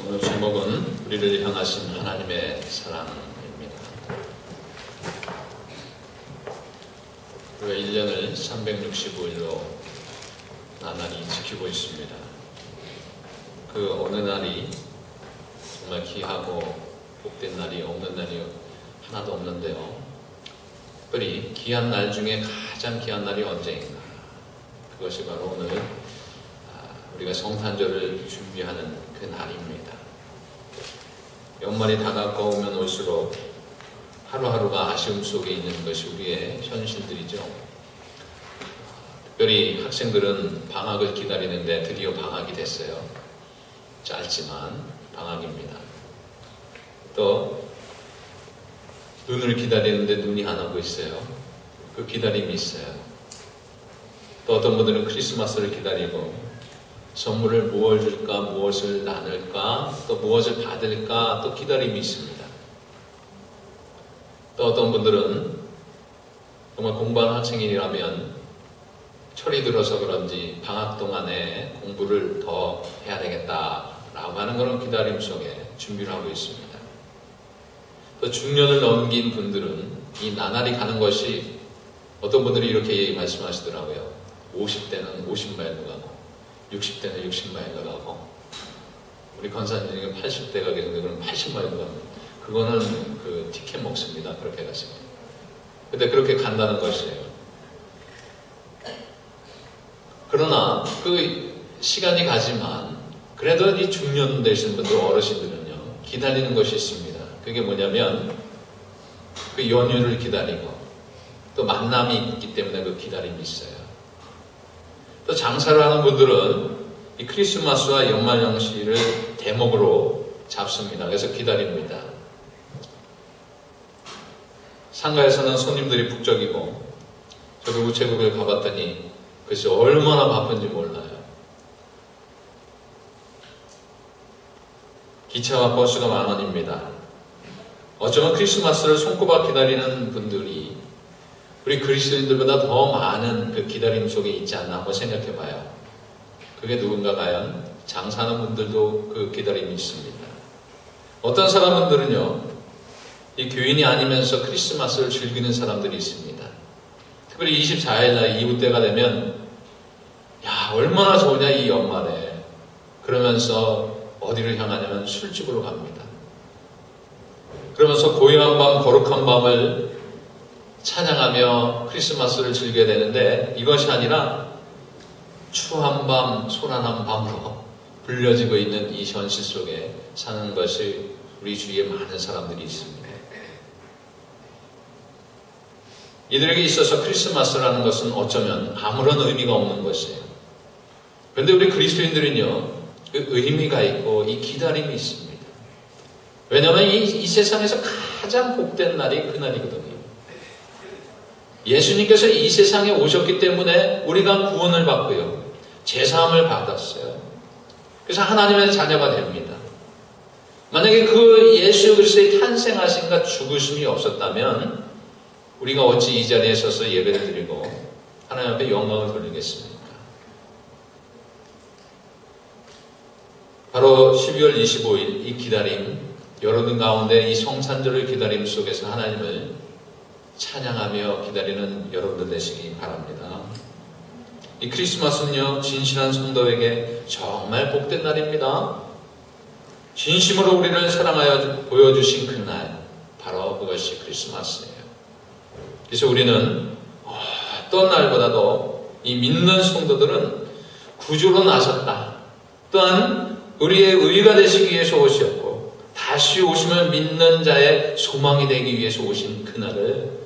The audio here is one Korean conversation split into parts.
오늘 제목은 우리를 향하신 하나님의 사랑입니다. 우리가 1년을 365일로 나날이 지키고 있습니다. 그 어느 날이 정말 귀하고 복된 날이 없는 날이 하나도 없는데요. 특별히 귀한 날 중에 가장 귀한 날이 언제인가? 그것이 바로 오늘 우리가 성탄절을 준비하는 그 날입니다. 연말이 다가오면 올수록 하루하루가 아쉬움 속에 있는 것이 우리의 현실들이죠. 특별히 학생들은 방학을 기다리는데 드디어 방학이 됐어요. 짧지만 방학입니다. 또 눈을 기다리는데 눈이 안 오고 있어요. 그 기다림이 있어요. 또 어떤 분들은 크리스마스를 기다리고 선물을 무엇을 줄까, 무엇을 나눌까, 또 무엇을 받을까, 또 기다림이 있습니다. 또 어떤 분들은 정말 공부하는 학생이라면 철이 들어서 그런지 방학 동안에 공부를 더 해야 되겠다라고 하는 그런 기다림 속에 준비를 하고 있습니다. 또 중년을 넘긴 분들은 이 나날이 가는 것이 어떤 분들이 이렇게 말씀하시더라고요. 50대는 50마일로 가고 60대는 60마일로 가고 우리 권사님이 80대가 계신데 그럼 80마일로 가고 그거는 그 티켓 먹습니다. 그렇게 가시면. 근데 그렇게 간다는 것이에요. 그러나 그 시간이 가지만 그래도 이 중년 되신 분들 어르신들은요 기다리는 것이 있습니다. 그게 뭐냐면 그 연휴를 기다리고 또 만남이 있기 때문에 그 기다림이 있어요. 또 장사를 하는 분들은 이 크리스마스와 연말연시를 대목으로 잡습니다. 그래서 기다립니다. 상가에서는 손님들이 북적이고 저도 우체국을 가봤더니 글쎄 얼마나 바쁜지 몰라요. 기차와 버스가 만원입니다. 어쩌면 크리스마스를 손꼽아 기다리는 분들이 우리 그리스도인들보다 더 많은 그 기다림 속에 있지 않나 한번 생각해 봐요. 그게 누군가 과연 장사하는 분들도 그 기다림이 있습니다. 어떤 사람들은요, 이 교인이 아니면서 크리스마스를 즐기는 사람들이 있습니다. 특별히 24일날 이브 때가 되면 야 얼마나 좋으냐 이 연말에 그러면서 어디를 향하냐면 술집으로 갑니다. 그러면서 고요한 밤 거룩한 밤을 찬양하며 크리스마스를 즐겨야 되는데 이것이 아니라 추한 밤, 소란한 밤으로 불려지고 있는 이 현실 속에 사는 것이 우리 주위에 많은 사람들이 있습니다. 이들에게 있어서 크리스마스라는 것은 어쩌면 아무런 의미가 없는 것이에요. 그런데 우리 그리스도인들은요, 그 의미가 있고 이 기다림이 있습니다. 왜냐하면 이 세상에서 가장 복된 날이 그날이거든요. 예수님께서 이 세상에 오셨기 때문에 우리가 구원을 받고요. 제사함을 받았어요. 그래서 하나님의 자녀가 됩니다. 만약에 그 예수 그리스도의 탄생하심과 죽으심이 없었다면 우리가 어찌 이 자리에 서서 예배를 드리고 하나님 앞에 영광을 돌리겠습니까? 바로 12월 25일 이 기다림, 여러분 가운데 이 성탄절을 기다림 속에서 하나님을 찬양하며 기다리는 여러분들 되시기 바랍니다. 이 크리스마스는요, 진실한 성도에게 정말 복된 날입니다. 진심으로 우리를 사랑하여 보여주신 그날, 바로 그것이 크리스마스예요. 그래서 우리는 어떤 날보다도 이 믿는 성도들은 구주로 나섰다. 또한 우리의 의가 되시기 위해서 오셨고 다시 오심을 믿는 자의 소망이 되기 위해서 오신 그날을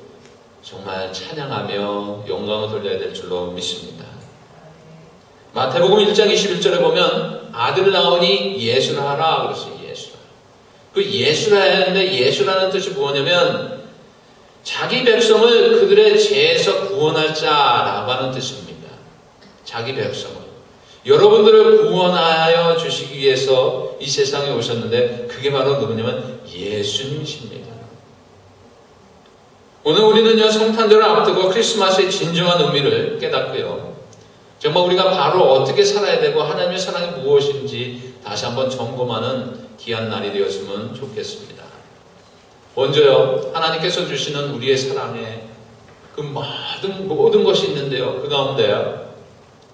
정말 찬양하며 영광을 돌려야 될 줄로 믿습니다. 마태복음 1장 21절에 보면 아들 낳으니 예수라 하라 그랬어요. 예수라. 그 예수라 했는데 예수라는 뜻이 뭐냐면 자기 백성을 그들의 죄에서 구원할 자라고 하는 뜻입니다. 자기 백성을. 여러분들을 구원하여 주시기 위해서 이 세상에 오셨는데 그게 바로 누구냐면 예수님이십니다. 오늘 우리는요 성탄절을 앞두고 크리스마스의 진정한 의미를 깨닫고요. 정말 우리가 바로 어떻게 살아야 되고 하나님의 사랑이 무엇인지 다시 한번 점검하는 귀한 날이 되었으면 좋겠습니다. 먼저요, 하나님께서 주시는 우리의 사랑에 그 모든 것이 있는데요, 그 가운데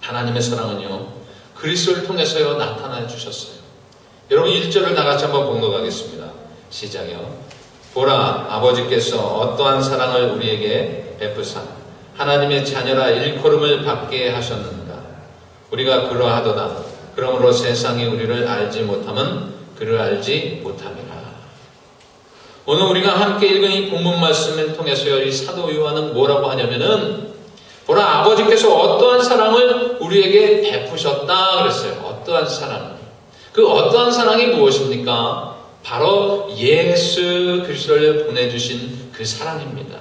하나님의 사랑은요, 그리스도를 통해서요 나타나 주셨어요. 여러분 1절을 다 같이 한번 봉독하겠습니다. 시작이요. 보라, 아버지께서 어떠한 사랑을 우리에게 베푸사 하나님의 자녀라 일컬음을 받게 하셨는가. 우리가 그러하도다. 그러므로 세상이 우리를 알지 못함은 그를 알지 못함이라. 오늘 우리가 함께 읽은 이 본문 말씀을 통해서요, 이 사도 요한은 뭐라고 하냐면은, 보라, 아버지께서 어떠한 사랑을 우리에게 베푸셨다 그랬어요. 어떠한 사랑. 그 어떠한 사랑이 무엇입니까? 바로 예수 그리스도를 보내주신 그 사랑입니다.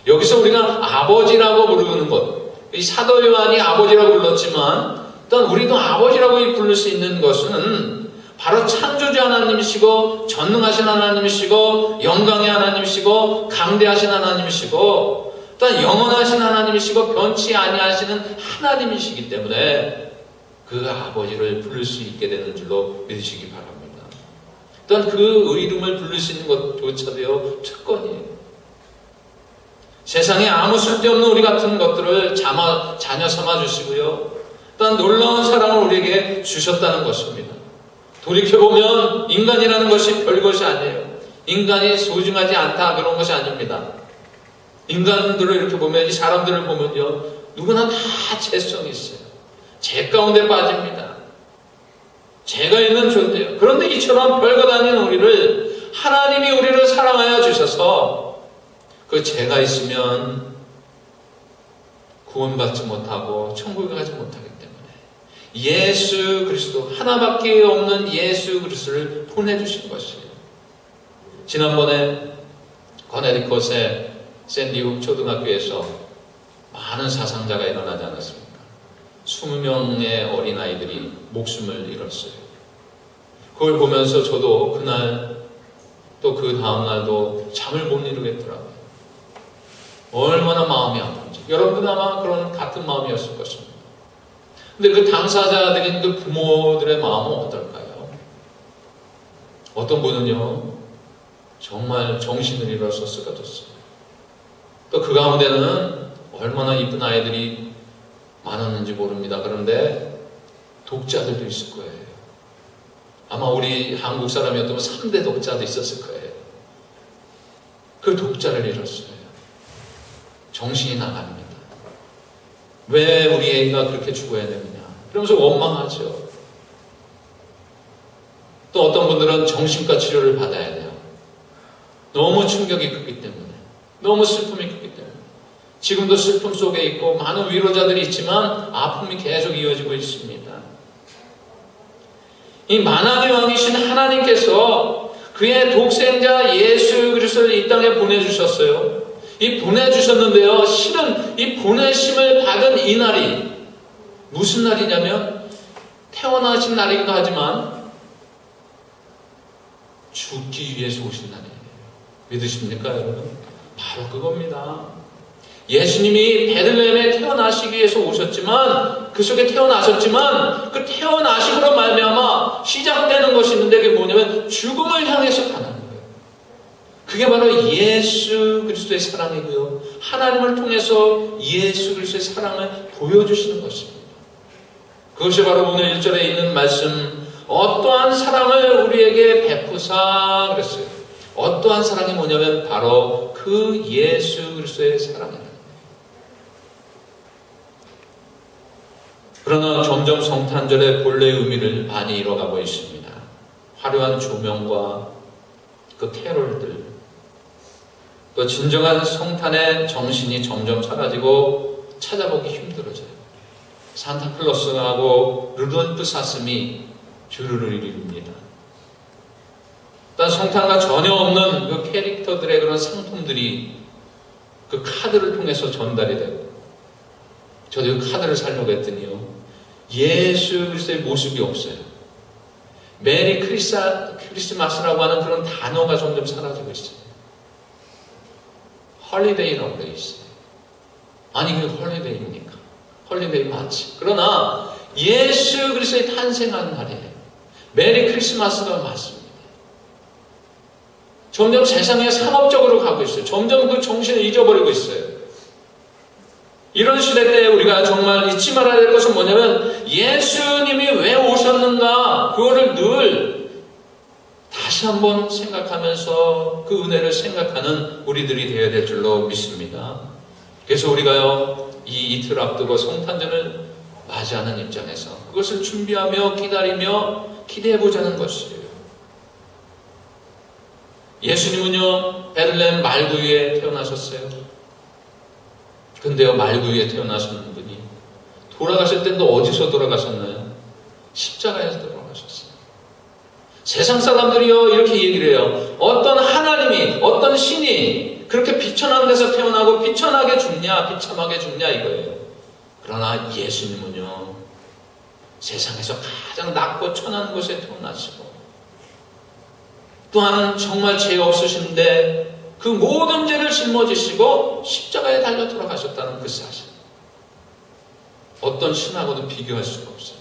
여기서 우리가 아버지라고 부르는 것, 이 사도 요한이 아버지라고 불렀지만 또한 우리도 아버지라고 부를 수 있는 것은 바로 창조주 하나님이시고 전능하신 하나님이시고 영광의 하나님이시고 강대하신 하나님이시고 또한 영원하신 하나님이시고 변치 아니하시는 하나님이시기 때문에 그 아버지를 부를 수 있게 되는 줄로 믿으시기 바랍니다. 또한 그 이름을 부를 수 있는 것조차도 특권이에요. 세상에 아무 쓸데없는 우리 같은 것들을 자녀 삼아주시고요, 또한 놀라운 사랑을 우리에게 주셨다는 것입니다. 돌이켜보면 인간이라는 것이 별것이 아니에요. 인간이 소중하지 않다 그런 것이 아닙니다. 인간들을 이렇게 보면, 이 사람들을 보면요, 누구나 다 죄성이 있어요. 죄 가운데 빠집니다. 죄가 있는 존재예요. 그런데 이처럼 별것 아닌 우리를 하나님이 우리를 사랑하여 주셔서 그 죄가 있으면 구원받지 못하고 천국에 가지 못하기 때문에 예수 그리스도, 하나밖에 없는 예수 그리스도를 보내주신 것이에요. 지난번에 커네티컷의 샌디훅 초등학교에서 많은 사상자가 일어나지 않았습니까? 20명의 어린아이들이 목숨을 잃었어요. 그걸 보면서 저도 그날 또 그 다음날도 잠을 못 이루겠더라고요. 얼마나 마음이 아픈지. 여러분도 아마 그런 같은 마음이었을 것입니다. 근데 그 당사자들인 그 부모들의 마음은 어떨까요? 어떤 분은요, 정말 정신을 잃어서 쓰러졌어요. 또 그 가운데는 얼마나 이쁜 아이들이 많았는지 모릅니다. 그런데 독자들도 있을 거예요. 아마 우리 한국 사람이었다면 3대 독자도 있었을 거예요. 그 독자를 잃었어요. 정신이 나갑니다. 왜 우리 애가 그렇게 죽어야 되느냐, 그러면서 원망하죠. 또 어떤 분들은 정신과 치료를 받아야 돼요. 너무 충격이 크기 때문에, 너무 슬픔이 크기 때문에. 지금도 슬픔 속에 있고 많은 위로자들이 있지만 아픔이 계속 이어지고 있습니다. 이 만왕의 왕이신 하나님께서 그의 독생자 예수 그리스도를 이 땅에 보내주셨어요. 이 보내주셨는데요, 실은 이 보내심을 받은 이 날이 무슨 날이냐면 태어나신 날이기도 하지만 죽기 위해서 오신 날이에요. 믿으십니까 여러분? 바로 그겁니다. 예수님이 베들레헴에 태어나시기 위해서 오셨지만, 그 속에 태어나셨지만, 그 태어나심으로 말미암아 시작되는 것이 있는데, 그게 뭐냐면 죽음을 향해서 가는 거예요. 그게 바로 예수 그리스도의 사랑이고요, 하나님을 통해서 예수 그리스도의 사랑을 보여주시는 것입니다. 그것이 바로 오늘 1절에 있는 말씀, 어떠한 사랑을 우리에게 베푸사 그랬어요. 어떠한 사랑이 뭐냐면 바로 그 예수 그리스도의 사랑이에요. 그러나 점점 성탄절의 본래 의미를 많이 잃어가고 있습니다. 화려한 조명과 그 캐롤들, 또 진정한 성탄의 정신이 점점 사라지고 찾아보기 힘들어져요. 산타클로스하고 루돌프 사슴이 주류를 이룹니다. 또 성탄과 전혀 없는 그 캐릭터들의 그런 상품들이 그 카드를 통해서 전달이 되고, 저도 그 카드를 사려고 했더니요, 예수 그리스도의 모습이 없어요. 메리 크리스마스라고 하는 그런 단어가 점점 사라지고 있어요. 헐리데이라고 되어 있어요. 아니, 그게 헐리데이입니까? 헐리데이 맞지. 그러나 예수 그리스도의 탄생한 날이에요. 메리 크리스마스가 맞습니다. 점점 세상에 상업적으로 가고 있어요. 점점 그 정신을 잊어버리고 있어요. 이런 시대 때 우리가 정말 잊지 말아야 될 것은 뭐냐면 예수님이 왜 오셨는가 그거를 늘 다시 한번 생각하면서 그 은혜를 생각하는 우리들이 되어야 될 줄로 믿습니다. 그래서 우리가요 이 이틀 앞두고 성탄절을 맞이하는 입장에서 그것을 준비하며 기다리며 기대해보자는 것이에요. 예수님은요 베들레헴 말구 위에 태어나셨어요. 근데요 말구 위에 태어나신 분이 돌아가실 때도 어디서 돌아가셨나요? 십자가에서 돌아가셨어요. 세상 사람들이요 이렇게 얘기를 해요. 어떤 하나님이 어떤 신이 그렇게 비천한 데서 태어나고 비천하게 죽냐 비참하게 죽냐 이거예요. 그러나 예수님은요 세상에서 가장 낮고 천한 곳에 태어나시고 또한 정말 죄 없으신데 그 모든 죄를 짊어지시고 십자가에 달려 돌아가셨다는 그 사실. 어떤 신하고도 비교할 수가 없어요.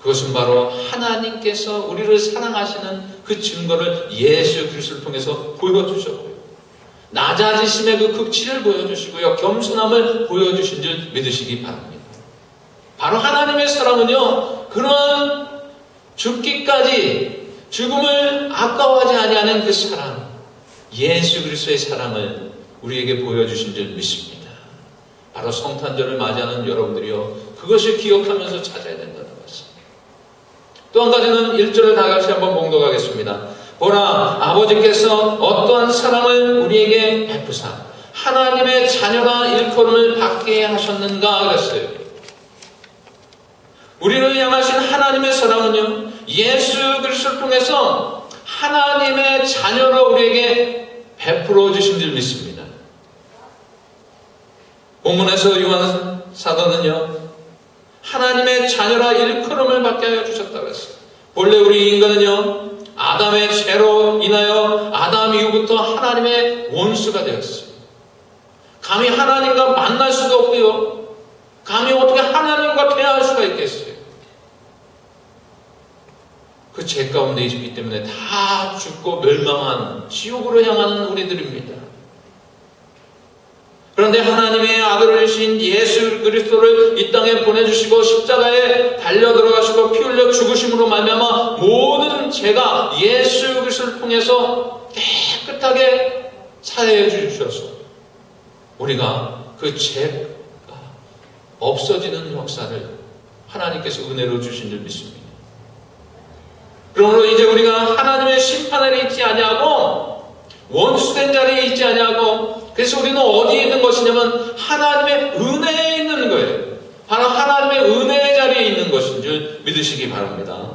그것은 바로 하나님께서 우리를 사랑하시는 그 증거를 예수 그리스도를 통해서 보여주셨고요. 낮아지심의 그 극치를 보여주시고요. 겸손함을 보여주신 줄 믿으시기 바랍니다. 바로 하나님의 사랑은요. 그러한 죽기까지 죽음을 아까워하지 아니하는 그 사랑, 예수 그리스도의 사랑을 우리에게 보여주신 줄 믿습니다. 바로 성탄절을 맞이하는 여러분들이요. 그것을 기억하면서 찾아야 된다는 것입니다. 또 한 가지는 1절을 다 같이 한번 봉독하겠습니다. 보라, 아버지께서 어떠한 사랑을 우리에게 베푸사 하나님의 자녀가 일컬음을 받게 하셨는가 그랬어요. 우리를 향하신 하나님의 사랑은요, 예수 그리스도를 통해서 하나님의 자녀로 우리에게 베풀어 주신 줄 믿습니다. 본문에서 요한 사도는요, 하나님의 자녀라 일컬음을 받게 하여 주셨다고 했어요. 본래 우리 인간은요, 아담의 죄로 인하여 아담 이후부터 하나님의 원수가 되었어요. 감히 하나님과 만날 수도 없고요, 감히 어떻게 하나님과 대화할 수가 있겠어요. 그 죄 가운데 있기 때문에 다 죽고 멸망한 지옥으로 향하는 우리들입니다. 그런데 하나님의 아들이신 예수 그리스도를 이 땅에 보내주시고 십자가에 달려 들어가시고 피 흘려 죽으심으로 말미암아 모든 죄가 예수 그리스도를 통해서 깨끗하게 사해해 주셔서 우리가 그 죄가 없어지는 역사를 하나님께서 은혜로 주신 줄 믿습니다. 그러므로 이제 우리가 하나님의 심판 아래 있지 아니하고 원수된 자리에 있지 아니하고, 그래서 우리는 어디에 있는 것이냐면 하나님의 은혜에 있는 거예요. 바로 하나님의 은혜의 자리에 있는 것인 줄 믿으시기 바랍니다.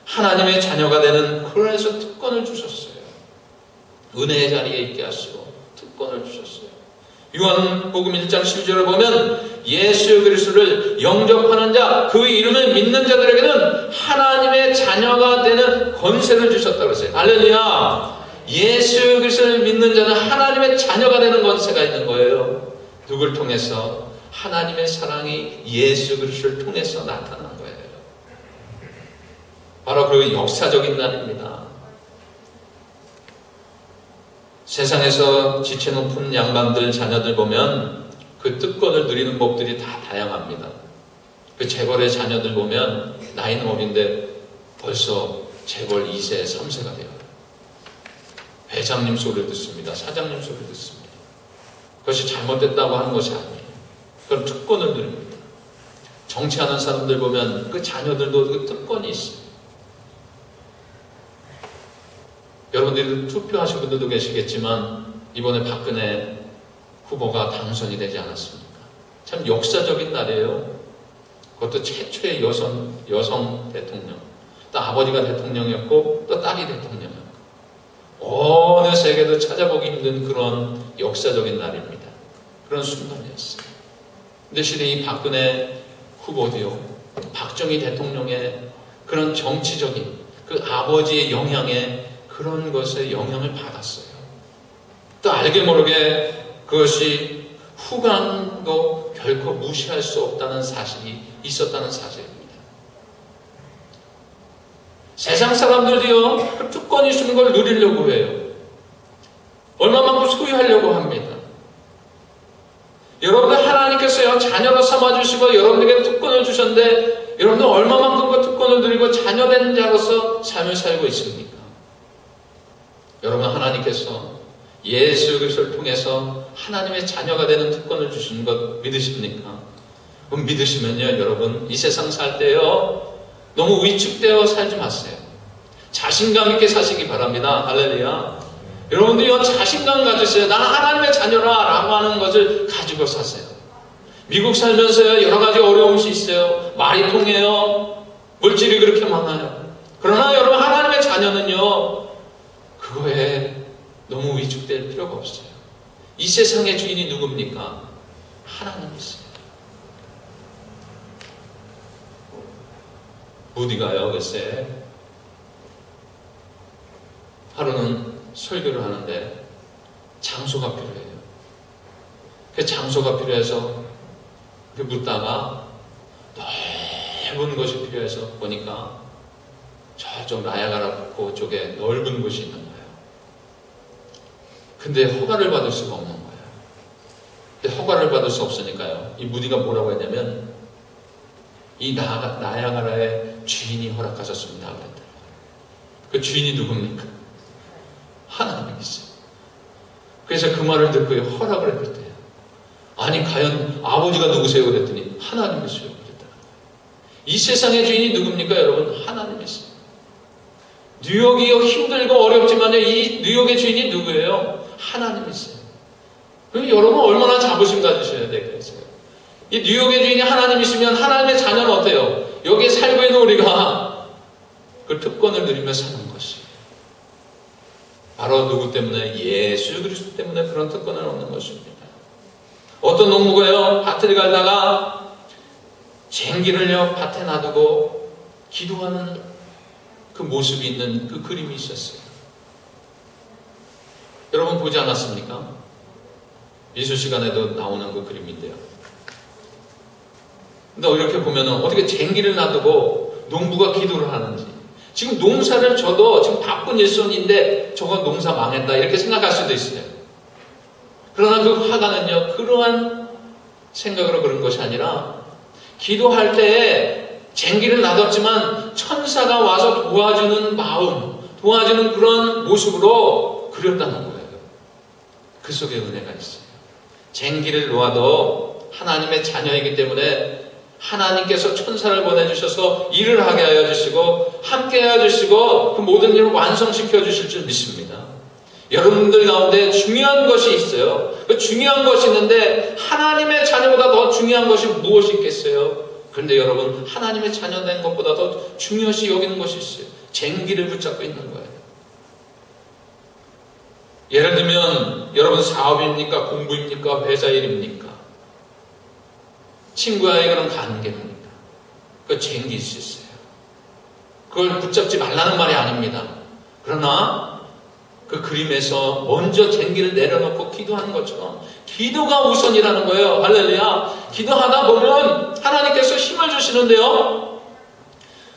하나님의 자녀가 되는 그래서 특권을 주셨어요. 은혜의 자리에 있게 하시고 특권을 주셨어요. 요한복음 1장 12절을 보면 예수 그리스도를 영접하는 자, 그 이름을 믿는 자들에게는 하나님의 자녀가 되는 권세를 주셨다고 했어요. 할렐루야! 예수 그리스도를 믿는 자는 하나님의 자녀가 되는 권세가 있는 거예요. 누굴 통해서? 하나님의 사랑이 예수 그리스도를 통해서 나타난 거예요. 바로 그 역사적인 날입니다. 세상에서 지체 높은 양반들, 자녀들 보면 그 특권을 누리는 법들이 다 다양합니다. 그 재벌의 자녀들 보면 나이는 어린데 벌써 재벌 2세, 3세가 돼요. 회장님 소리를 듣습니다. 사장님 소리를 듣습니다. 그것이 잘못됐다고 하는 것이 아니에요. 그럼 특권을 누립니다. 정치하는 사람들 보면 그 자녀들도 그 특권이 있어요. 여러분들이 투표하신 분들도 계시겠지만 이번에 박근혜 후보가 당선이 되지 않았습니까? 참 역사적인 날이에요. 그것도 최초의 여성 대통령. 또 아버지가 대통령이었고 또 딸이 대통령이었고 어느 세계도 찾아보기 힘든 그런 역사적인 날입니다. 그런 순간이었어요. 근데 실은 이 박근혜 후보도요, 박정희 대통령의 그런 정치적인 그 아버지의 영향에 그런 것에 영향을 받았어요. 또 알게 모르게 그것이 후광도 결코 무시할 수 없다는 사실이 있었다는 사실입니다. 세상 사람들도요, 그 특권이 주는 걸 누리려고 해요. 얼마만큼 소유하려고 합니다. 여러분들 하나님께서요, 자녀로 삼아주시고 여러분에게 특권을 주셨는데 여러분들 얼마만큼 그 특권을 누리고 자녀된 자로서 삶을 살고 있습니까? 여러분, 하나님께서 예수 그리스도를 통해서 하나님의 자녀가 되는 특권을 주신 것 믿으십니까? 그럼 믿으시면요, 여러분, 이 세상 살 때요, 너무 위축되어 살지 마세요. 자신감 있게 사시기 바랍니다. 할렐루야. 여러분들이요, 자신감 가지세요. 나는 하나님의 자녀라 라고 하는 것을 가지고 사세요. 미국 살면서요, 여러 가지 어려움이 있어요. 말이 통해요. 물질이 그렇게 많아요. 그러나 여러분, 하나님의 자녀는요, 그거에 너무 위축될 필요가 없어요. 이 세상의 주인이 누굽니까? 하나님이세요. 무디가요, 글쎄, 하루는 설교를 하는데 장소가 필요해요. 그 장소가 필요해서 묻다가 넓은 곳이 필요해서 보니까 저쪽 나야가라 폭포 쪽에 넓은 곳이 있는 거예요. 근데 허가를 받을 수가 없는 거예요. 근데 허가를 받을 수 없으니까요, 이 무디가 뭐라고 했냐면, 이 나야가라의 주인이 허락하셨습니다 그랬더라고요. 그 주인이 누굽니까? 하나님이세요. 그래서 그 말을 듣고 허락을 했대요. 아니, 과연 아버지가 누구세요? 그랬더니 하나님이세요 그랬더라고요. 이 세상의 주인이 누굽니까 여러분? 하나님이세요. 뉴욕이 힘들고 어렵지만요, 이 뉴욕의 주인이 누구예요? 하나님이세요. 그럼 여러분 얼마나 자부심 가지셔야 되겠어요? 이 뉴욕의 주인이 하나님이시면 하나님의 자녀는 어때요? 여기에 살고 있는 우리가 그 특권을 누리며 사는 것이에요. 바로 누구 때문에? 예수 그리스도 때문에 그런 특권을 얻는 것입니다. 어떤 농부가요, 밭을 갈다가 쟁기를요, 밭에 놔두고 기도하는 그 모습이 있는 그 그림이 있었어요. 여러분 보지 않았습니까? 예수 시간에도 나오는 그 그림인데요. 근데 이렇게 보면은 어떻게 쟁기를 놔두고 농부가 기도를 하는지, 지금 농사를 져도 지금 바쁜 일손인데 저건 농사 망했다 이렇게 생각할 수도 있어요. 그러나 그 화가는요, 그러한 생각으로 그런 것이 아니라 기도할 때에 쟁기를 놔뒀지만 천사가 와서 도와주는 마음, 도와주는 그런 모습으로 그렸다는 거예요. 그 속에 은혜가 있어요. 쟁기를 놓아도 하나님의 자녀이기 때문에 하나님께서 천사를 보내주셔서 일을 하게 하여 주시고 함께 하여 주시고 그 모든 일을 완성시켜 주실 줄 믿습니다. 여러분들 가운데 중요한 것이 있어요. 그 중요한 것이 있는데 하나님의 자녀보다 더 중요한 것이 무엇이 있겠어요? 그런데 여러분, 하나님의 자녀 된 것보다 더 중요시 여기는 것이 있어요. 쟁기를 붙잡고 있는 거예요. 예를 들면 여러분 사업입니까? 공부입니까? 회사 일입니까? 친구와의 그런 관계입니까? 그 쟁기 수 있어요. 그걸 붙잡지 말라는 말이 아닙니다. 그러나 그 그림에서 먼저 쟁기를 내려놓고 기도하는 것처럼 기도가 우선이라는 거예요. 할렐루야. 기도하다 보면 하나님께서 힘을 주시는데요,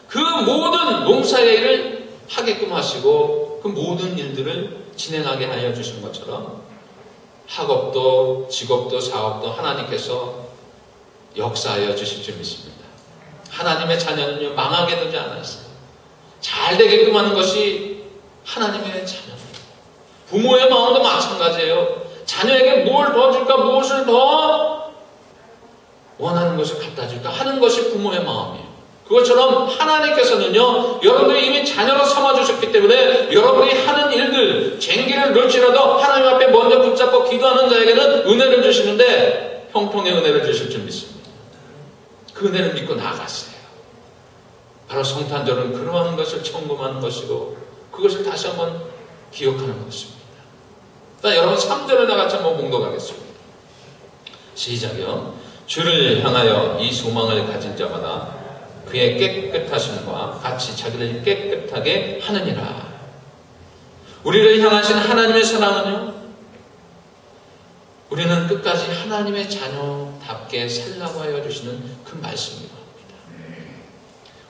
그 모든 농사의 일을 하게끔 하시고 그 모든 일들을 진행하게 하여 주신 것처럼 학업도 직업도 사업도 하나님께서 역사하여 주실 줄 믿습니다. 하나님의 자녀는요, 망하게 두지 않았어요. 잘 되게끔 하는 것이 하나님의 자녀입니다. 부모의 마음도 마찬가지예요. 자녀에게 뭘 더 줄까, 무엇을 더 원하는 것을 갖다 줄까 하는 것이 부모의 마음이에요. 그것처럼 하나님께서는요, 여러분들이 이미 자녀로 삼아주셨기 때문에 여러분이 하는 일들, 쟁기를 놓을지라도 하나님 앞에 먼저 붙잡고 기도하는 자에게는 은혜를 주시는데 형통의 은혜를 주실 줄 믿습니다. 그 은혜를 믿고 나아갔어요. 바로 성탄절은 그러한 것을 청금하는 것이고 그것을 다시 한번 기억하는 것입니다. 여러분 3절을 다 같이 한번 봉독하겠습니다. 시작이요. 주를 향하여 이 소망을 가진 자마다 그의 깨끗하심과 같이 자기를 깨끗하게 하느니라. 우리를 향하신 하나님의 사랑은요, 우리는 끝까지 하나님의 자녀답게 살라고 하여 주시는 그 말씀입니다.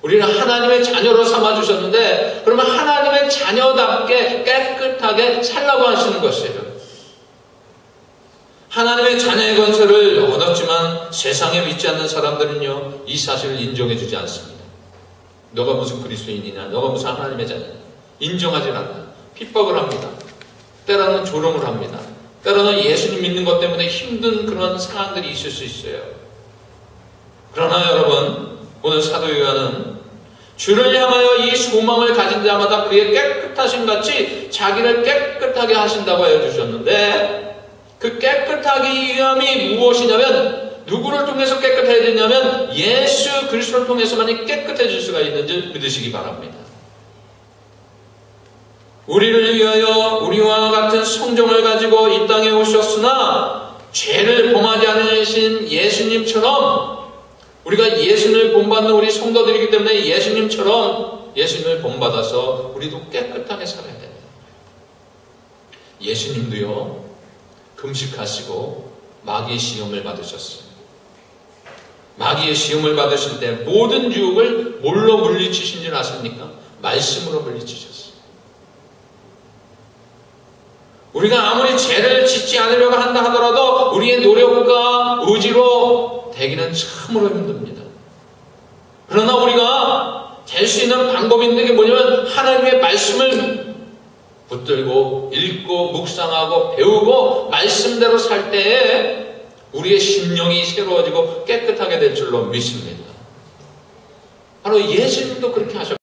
우리는 하나님의 자녀로 삼아주셨는데 그러면 하나님의 자녀답게 깨끗하게 살라고 하시는 것이에요. 하나님의 자녀의 건설을 얻었지만 세상에 믿지 않는 사람들은요, 이 사실을 인정해주지 않습니다. 너가 무슨 그리스도인이냐, 너가 무슨 하나님의 자녀냐, 인정하지 않는다. 핍박을 합니다. 때로는 조롱을 합니다. 때로는 예수님 믿는 것 때문에 힘든 그런 상황들이 있을 수 있어요. 그러나 여러분, 오늘 사도 요한은 주를 향하여 이 소망을 가진 자마다 그의 깨끗하심 같이 자기를 깨끗하게 하신다고 알려주셨는데, 그 깨끗하기 위함이 무엇이냐면, 누구를 통해서 깨끗해야 되냐면 예수 그리스도를 통해서만이 깨끗해질 수가 있는지 믿으시기 바랍니다. 우리를 위하여 우리와 같은 성정을 가지고 이 땅에 오셨으나 죄를 범하지 않으신 예수님처럼, 우리가 예수님을 본받는 우리 성도들이기 때문에 예수님처럼 예수님을 본받아서 우리도 깨끗하게 살아야 됩니다. 예수님도요, 금식하시고 마귀의 시험을 받으셨어요. 마귀의 시험을 받으실 때 모든 유혹을 뭘로 물리치신 줄 아십니까? 말씀으로 물리치셨어요. 우리가 아무리 죄를 짓지 않으려고 한다 하더라도 우리의 노력과 의지로 되기는 참으로 힘듭니다. 그러나 우리가 될 수 있는 방법이 있는 게 뭐냐면 하나님의 말씀을 붙들고 읽고 묵상하고 배우고 말씀대로 살 때에 우리의 심령이 새로워지고 깨끗하게 될 줄로 믿습니다. 바로 예수님도 그렇게 하셨습니다.